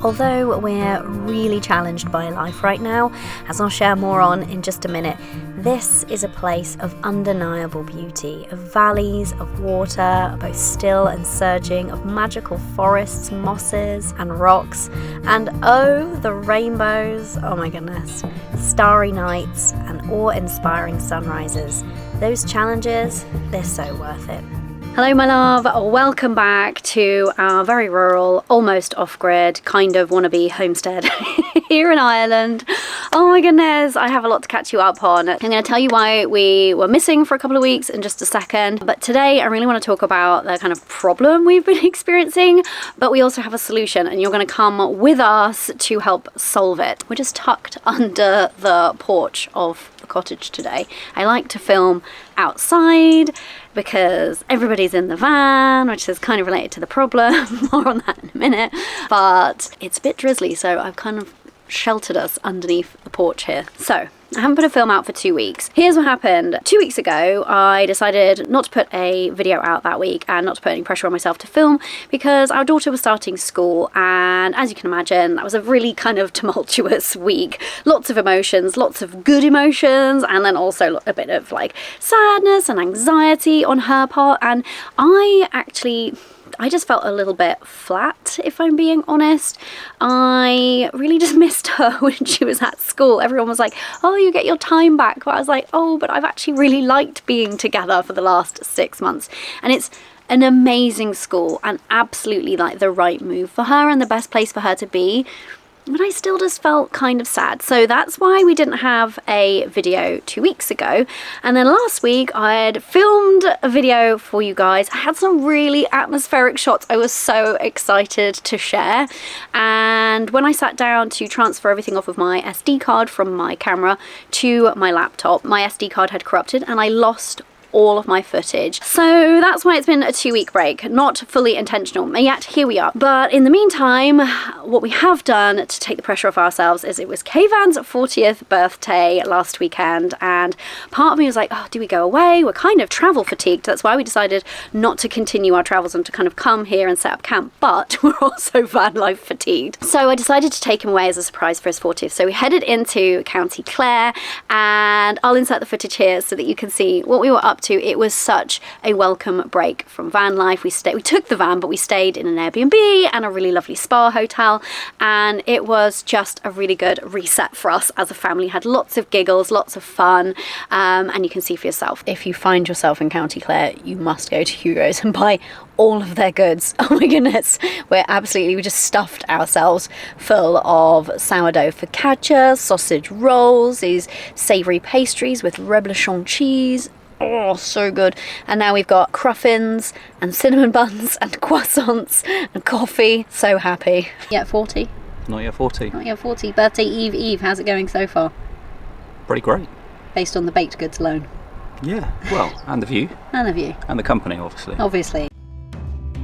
Although we're really challenged by life right now, as I'll share more on in just a minute, this is a place of undeniable beauty, of valleys, of water, both still and surging, of magical forests, mosses and rocks, and oh, the rainbows, oh my goodness, starry nights and awe-inspiring sunrises. Those challenges, they're so worth it. Hello my love, welcome back to our very rural, almost off-grid, kind of wannabe homestead here in Ireland. Oh my goodness, I have a lot to catch you up on. I'm going to tell you why we were missing for a couple of weeks in just a second, but today I really want to talk about the kind of problem we've been experiencing, but we also have a solution and you're going to come with us to help solve it. We're just tucked under the porch of the cottage today. I like to film outside because everybody's in the van, which is kind of related to the problem. More on that in a minute. But it's a bit drizzly, so I've kind of sheltered us underneath the porch here. So I haven't put a film out for 2 weeks. Here's what happened. 2 weeks ago, I decided not to put a video out that week and not to put any pressure on myself to film because our daughter was starting school, and as you can imagine, that was a really kind of tumultuous week. Lots of emotions, lots of good emotions, and then also a bit of like sadness and anxiety on her part. And I just felt a little bit flat, if I'm being honest. I really just missed her when she was at school. Everyone was like, oh, you get your time back. But I was like, oh, but I've actually really liked being together for the last 6 months. And it's an amazing school and absolutely like the right move for her and the best place for her to be. But I still just felt kind of sad. So that's why we didn't have a video 2 weeks ago. And then last week I had filmed a video for you guys. I had some really atmospheric shots I was so excited to share. And when I sat down to transfer everything off of my SD card from my camera to my laptop, my SD card had corrupted and I lost all of my footage. So that's why it's been a 2 week break, not fully intentional, yet here we are. But in the meantime, what we have done to take the pressure off ourselves is it was Kayvan's 40th birthday last weekend, and part of me was like, oh, do we go away? We're kind of travel fatigued. That's why we decided not to continue our travels and to kind of come here and set up camp, but we're also van life fatigued. So I decided to take him away as a surprise for his 40th. So we headed into County Clare, and I'll insert the footage here so that you can see what we were up to. It was such a welcome break from van life. We took the van, but we stayed in an Airbnb and a really lovely spa hotel, and it was just a really good reset for us as a family. Had lots of giggles, lots of fun, and you can see for yourself. If you find yourself in County Clare, you must go to Hugo's and buy all of their goods. Oh my goodness, we just stuffed ourselves full of sourdough focaccia, sausage rolls, these savoury pastries with reblochon cheese. Oh, so good. And now we've got cruffins and cinnamon buns and croissants and coffee. So happy. Yeah, 40? Not yet 40. Not yet 40. Birthday Eve. How's it going so far? Pretty great. Based on the baked goods alone? Yeah, well, and the view. And the view. And the company, obviously. Obviously.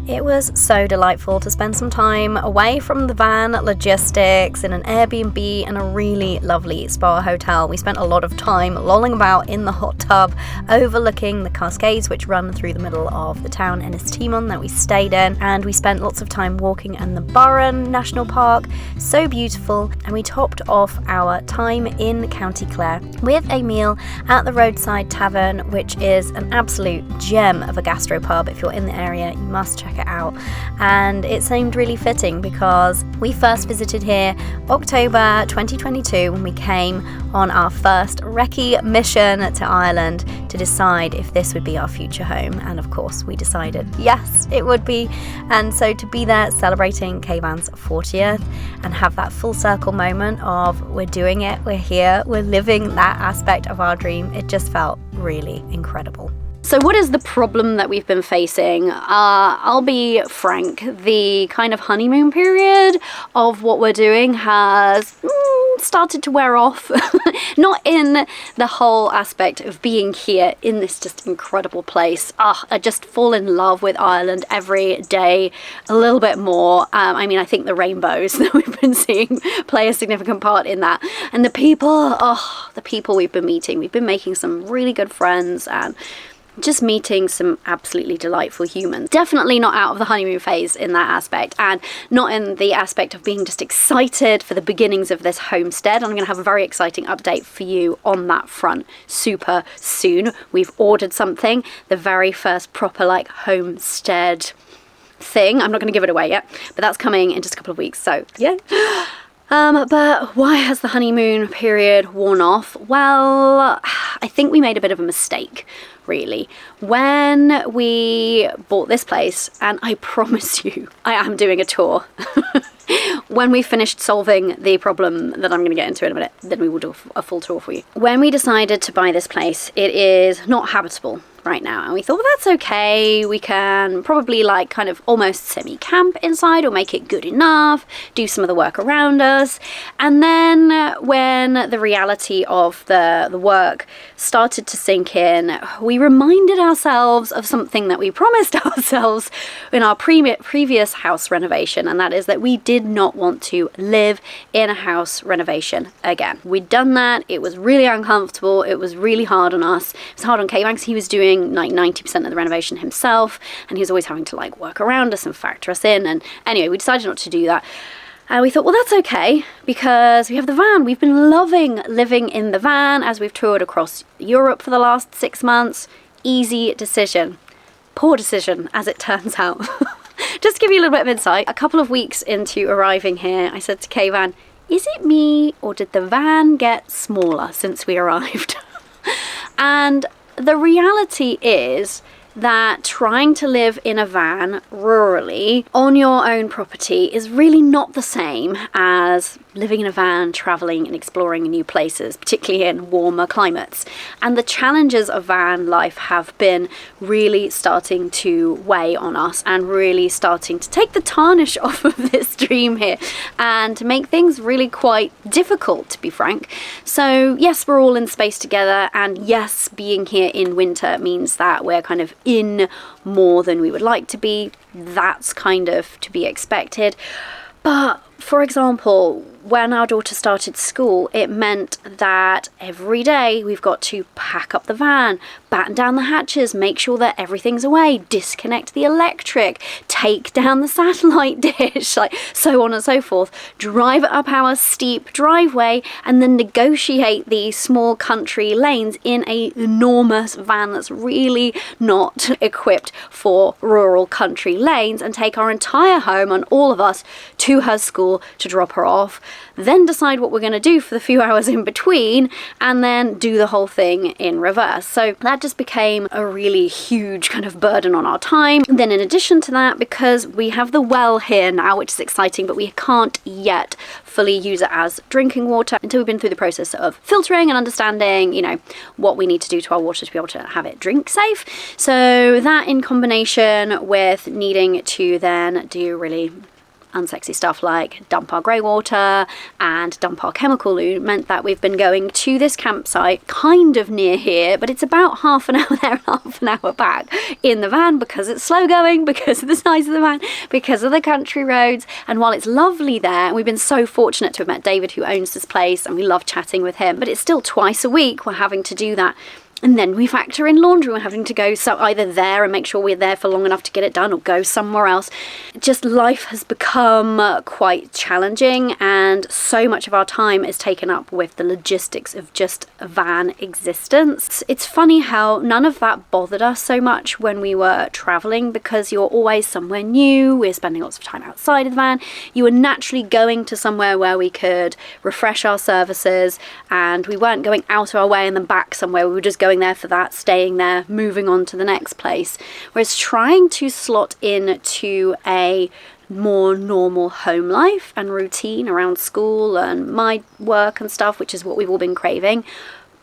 It was so delightful to spend some time away from the van logistics in an Airbnb and a really lovely spa hotel. We spent a lot of time lolling about in the hot tub overlooking the Cascades which run through the middle of the town Ynys Timon that we stayed in, and we spent lots of time walking in the Burren National Park, so beautiful, and we topped off our time in County Clare with a meal at the Roadside Tavern, which is an absolute gem of a gastropub. If you're in the area, you must check it out. And it seemed really fitting because we first visited here October 2022 when we came on our first recce mission to Ireland to decide if this would be our future home, and of course we decided yes, it would be. And so to be there celebrating Kayvan's 40th and have that full circle moment of we're doing it, we're here, we're living that aspect of our dream, it just felt really incredible. So what is the problem that we've been facing? I'll be frank, the kind of honeymoon period of what we're doing has started to wear off. Not in the whole aspect of being here in this just incredible place. I just fall in love with Ireland every day a little bit more. I mean, I think the rainbows that we've been seeing play a significant part in that. And the people we've been meeting. We've been making some really good friends, and just meeting some absolutely delightful humans. Definitely not out of the honeymoon phase in that aspect, and not in the aspect of being just excited for the beginnings of this homestead. I'm going to have a very exciting update for you on that front super soon. We've ordered something, the very first proper like homestead thing. I'm not going to give it away yet, but that's coming in just a couple of weeks, so yeah. But why has the honeymoon period worn off? Well, I think we made a bit of a mistake, really. When we bought this place, and I promise you, I am doing a tour. When we finished solving the problem that I'm going to get into in a minute, then we will do a full tour for you. When we decided to buy this place, it is not habitable right now, and we thought, well, that's okay, we can probably like kind of almost semi-camp inside or make it good enough, do some of the work around us. And then when the reality of the work started to sink in, we reminded ourselves of something that we promised ourselves in our previous house renovation, and that is that we did not want to live in a house renovation again. We'd done that, it was really uncomfortable, it was really hard on us. It was hard on K-Banks. He was doing like 90% of the renovation himself, and he was always having to like work around us and factor us in. And anyway, we decided not to do that. And we thought, well, that's okay, because we have the van. We've been loving living in the van as we've toured across Europe for the last 6 months. Easy decision. Poor decision, as it turns out. Just to give you a little bit of insight, a couple of weeks into arriving here, I said to K-Van, is it me or did the van get smaller since we arrived? And the reality is that trying to live in a van rurally on your own property is really not the same as living in a van, traveling and exploring new places, particularly in warmer climates. And the challenges of van life have been really starting to weigh on us and really starting to take the tarnish off of this dream here and to make things really quite difficult, to be frank. So yes, we're all in space together, and yes, being here in winter means that we're kind of in more than we would like to be. That's kind of to be expected. But for example, when our daughter started school, it meant that every day we've got to pack up the van, batten down the hatches, make sure that everything's away, disconnect the electric, take down the satellite dish, like so on and so forth, drive it up our steep driveway, and then negotiate these small country lanes in an enormous van that's really not equipped for rural country lanes, and take our entire home and all of us to her school to drop her off, then decide what we're going to do for the few hours in between, and then do the whole thing in reverse. So that just became a really huge kind of burden on our time. And then in addition to that, because we have the well here now, which is exciting, but we can't yet fully use it as drinking water until we've been through the process of filtering and understanding, you know, what we need to do to our water to be able to have it drink safe. So that, in combination with needing to then do really unsexy stuff like dump our grey water and dump our chemical loo, meant that we've been going to this campsite kind of near here, but it's about half an hour there and half an hour back in the van, because it's slow going, because of the size of the van, because of the country roads. And while it's lovely there, we've been so fortunate to have met David, who owns this place, and we love chatting with him, but it's still twice a week we're having to do that. And then we factor in laundry. We're having to go so either there and make sure we're there for long enough to get it done, or go somewhere else. Just life has become quite challenging, and so much of our time is taken up with the logistics of just a van existence. It's funny how none of that bothered us so much when we were traveling, because you're always somewhere new. We're spending lots of time outside of the van. You were naturally going to somewhere where we could refresh our services, and we weren't going out of our way and then back somewhere. We were just going there for that, staying there, moving on to the next place. Whereas trying to slot into a more normal home life and routine around school and my work and stuff, which is what we've all been craving,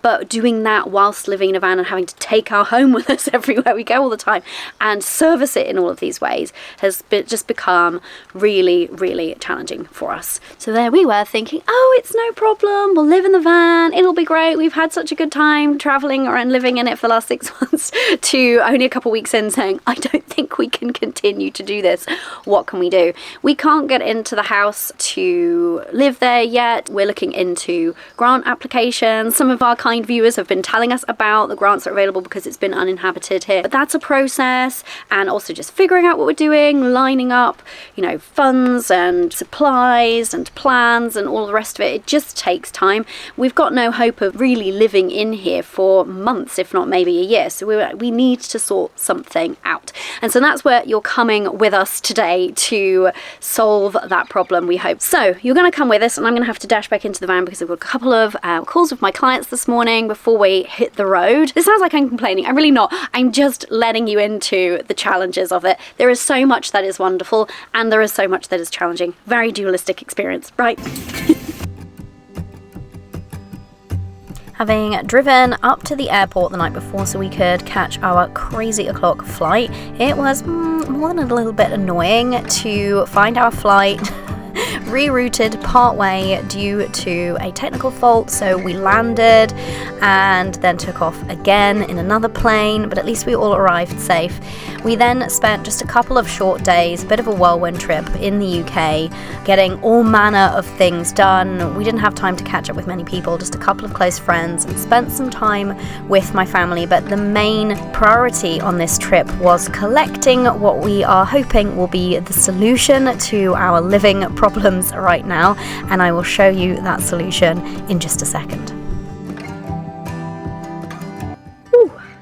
but doing that whilst living in a van and having to take our home with us everywhere we go all the time and service it in all of these ways has just become really, really challenging for us. So there we were thinking, oh, it's no problem, we'll live in the van, it'll be great, we've had such a good time travelling and living in it for the last 6 months, to only a couple weeks in saying, I don't think we can continue to do this. What can we do? We can't get into the house to live there yet. We're looking into grant applications. Some of our kind kind viewers have been telling us about. The grants are available because it's been uninhabited here. But that's a process, and also just figuring out what we're doing, lining up, you know, funds and supplies and plans and all the rest of it. It just takes time. We've got no hope of really living in here for months, if not maybe a year. So we need to sort something out. And so that's where you're coming with us today to solve that problem, we hope. So you're going to come with us, and I'm going to have to dash back into the van because I've got a couple of calls with my clients this morning before we hit the road. This sounds like I'm complaining. I'm really not. I'm just letting you into the challenges of it. There is so much that is wonderful, and there is so much that is challenging. Very dualistic experience, right? Having driven up to the airport the night before so we could catch our crazy o'clock flight, it was more than a little bit annoying to find our flight rerouted partway due to a technical fault. So we landed and then took off again in another plane, but at least we all arrived safe. We then spent just a couple of short days, a bit of a whirlwind trip in the UK, getting all manner of things done. We didn't have time to catch up with many people, just a couple of close friends, and spent some time with my family. But the main priority on this trip was collecting what we are hoping will be the solution to our living problems right now, and I will show you that solution in just a second.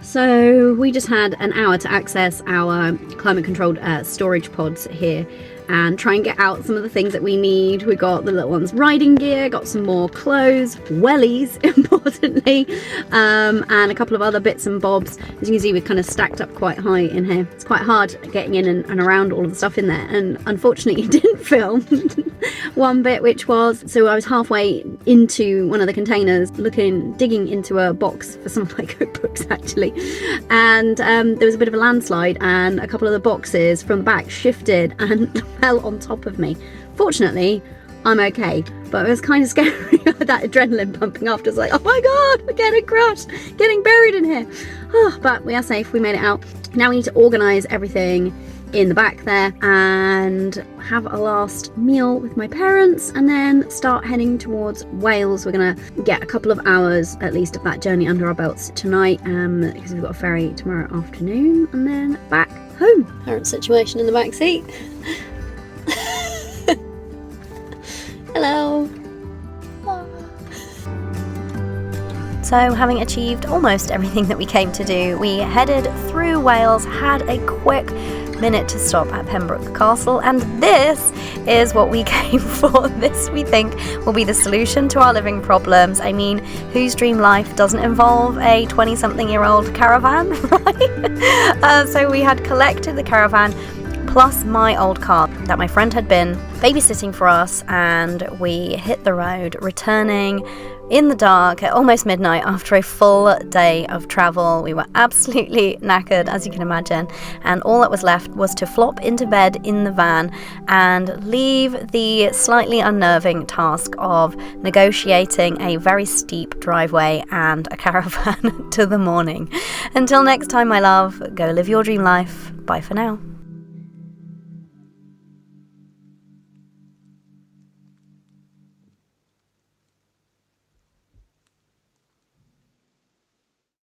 So we just had an hour to access our climate controlled storage pods here and try and get out some of the things that we need. We got the little ones riding gear, got some more clothes, wellies importantly, and a couple of other bits and bobs. As you can see, we're kind of stacked up quite high in here. It's quite hard getting in and around all of the stuff in there, and unfortunately you didn't film one bit, which was, so I was halfway into one of the containers digging into a box for some of my cookbooks actually, and there was a bit of a landslide and a couple of the boxes from the back shifted and fell on top of me. Fortunately, I'm okay, but it was kind of scary. That adrenaline pumping after. It's like, oh my god, we're getting crushed, getting buried in here. But we are safe, we made it out. Now we need to organise everything in the back there and have a last meal with my parents, and then start heading towards Wales. We're gonna get a couple of hours at least of that journey under our belts tonight, because we've got a ferry tomorrow afternoon, and then back home. Current situation in the back seat. Hello. So, having achieved almost everything that we came to do, we headed through Wales, had a quick minute to stop at Pembroke Castle, and this is what we came for. This, we think, will be the solution to our living problems. I mean, whose dream life doesn't involve a 20-something-year-old caravan, right? So we had collected the caravan plus my old car that my friend had been babysitting for us, and we hit the road, returning in the dark at almost midnight after a full day of travel. We were absolutely knackered, as you can imagine, and all that was left was to flop into bed in the van and leave the slightly unnerving task of negotiating a very steep driveway and a caravan to the morning. Until next time, my love, go live your dream life. Bye for now.